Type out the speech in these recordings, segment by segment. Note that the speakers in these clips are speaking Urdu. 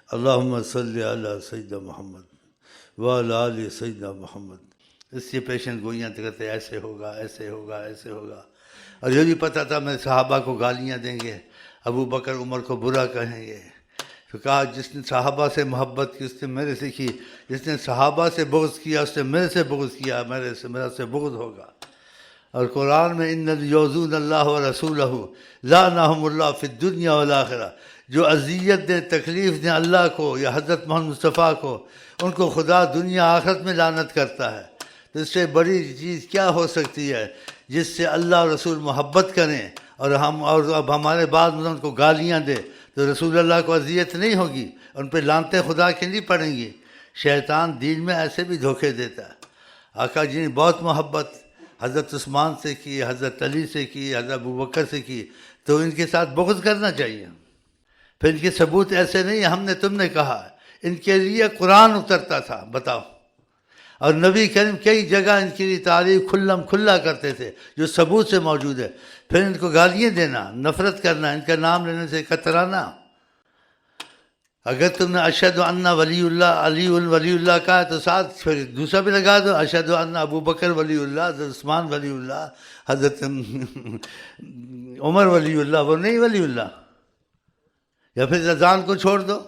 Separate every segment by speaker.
Speaker 1: اللہم صلی علی سیدنا محمد وعلی آل سیدنا محمد. اس کی پیشن گوئیاں کرتے ایسے ہوگا ایسے ہوگا ایسے ہوگا. اور یہ بھی پتہ تھا میں صحابہ کو گالیاں دیں گے، ابو بکر عمر کو برا کہیں گے. تو کہا جس نے صحابہ سے محبت کی اس نے میرے سے کی، جس نے صحابہ سے بغض کیا اس نے میرے سے بغض کیا، میرا سے بغض ہوگا. اور قرآن میں ان یؤذون اللہ و رسولہ لعنہم اللہ فی الدنیا والآخرہ، جو اذیت دیں تکلیف دیں اللہ کو یا حضرت محمد مصطفیٰ کو، ان کو خدا دنیا آخرت میں لعنت کرتا ہے. تو اس سے بڑی چیز کیا ہو سکتی ہے جس سے اللہ اور رسول محبت کریں اور اب ہمارے بعد میں ان کو گالیاں دے تو رسول اللہ کو اذیت نہیں ہوگی، ان پہ لعنتیں خدا کی نہیں پڑیں گی. شیطان دین میں ایسے بھی دھوکے دیتا ہے. آقا جی نے بہت محبت حضرت عثمان سے کی، حضرت علی سے کی، حضرت ابوبکر سے کی، تو ان کے ساتھ بغض کرنا چاہیے. پھر ان کے ثبوت ایسے نہیں ہم نے تم نے کہا، ان کے لیے قرآن اترتا تھا. بتاؤ. اور نبی کریم کئی جگہ ان کے لیے تعریف کھلم کھلا کرتے تھے جو ثبوت سے موجود ہے. پھر ان کو گالیاں دینا، نفرت کرنا، ان کا نام لینے سے کترانا. اگر تم نے اشہد ان ولی اللہ علی ولی اللہ کہا تو ساتھ پھر دوسرا بھی لگا دو، اشہد ان ابو بکر ولی اللہ، حضرت عثمان ولی اللہ، حضرت عمر ولی اللہ. وہ نہیں ولی اللہ. یا پھر اذان کو چھوڑ دو.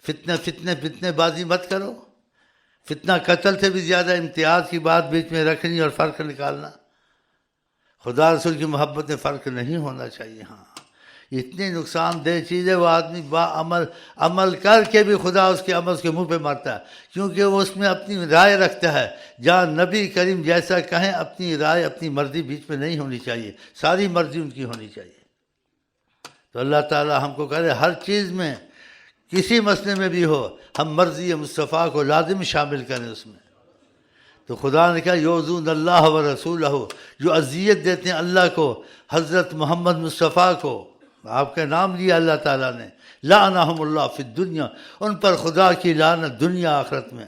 Speaker 1: فتنے بازی مت کرو. فتنہ قتل سے بھی زیادہ امتیاز کی بات بیچ میں رکھنی اور فرق نکالنا. خدا رسول کی محبت میں فرق نہیں ہونا چاہیے. ہاں اتنی نقصان دہ چیز ہے، وہ آدمی عمل کر کے بھی خدا اس کے عمل کے منہ پہ مارتا ہے، کیونکہ وہ اس میں اپنی رائے رکھتا ہے. جہاں نبی کریم جیسا کہیں اپنی رائے اپنی مرضی بیچ میں نہیں ہونی چاہیے، ساری مرضی ان کی ہونی چاہیے. تو اللہ تعالیٰ ہم کو کرے ہر چیز میں کسی مسئلے میں بھی ہو ہم مرضی مصطفیٰ کو لازم شامل کریں اس میں. تو خدا نے کہا یؤذون اللہ و رسولہ، جو اذیت دیتے ہیں اللہ کو، حضرت محمد مصطفیٰ کو، آپ کا نام لیا اللہ تعالیٰ نے، لعنہم اللہ فی الدنیا، ان پر خدا کی لعنت دنیا آخرت میں.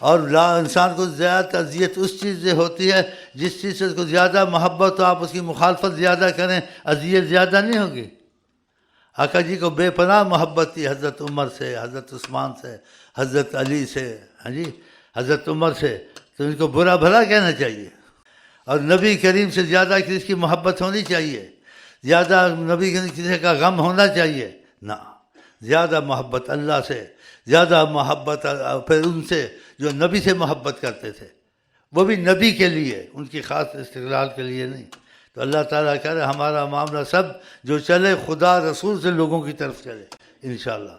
Speaker 1: اور انسان کو زیادہ اذیت اس چیز سے ہوتی ہے جس چیز سے اس کو زیادہ محبت ہو، آپ اس کی مخالفت زیادہ کریں اذیت زیادہ نہیں ہوگی. آقا جی کو بے پناہ محبت تھی حضرت عمر سے، حضرت عثمان سے، حضرت علی سے، ہاں جی حضرت عمر سے. تو ان کو برا بھلا کہنا چاہیے. اور نبی کریم سے زیادہ کسی کی محبت ہونی چاہیے، زیادہ نبی کریم کسی کا غم ہونا چاہیے نہ. زیادہ محبت اللہ سے، زیادہ محبت پھر ان سے جو نبی سے محبت کرتے تھے، وہ بھی نبی کے لیے، ان کی خاص استقلال کے لیے نہیں. تو اللہ تعالیٰ کہہ رہے ہمارا معاملہ سب جو چلے خدا رسول سے لوگوں کی طرف چلے انشاءاللہ.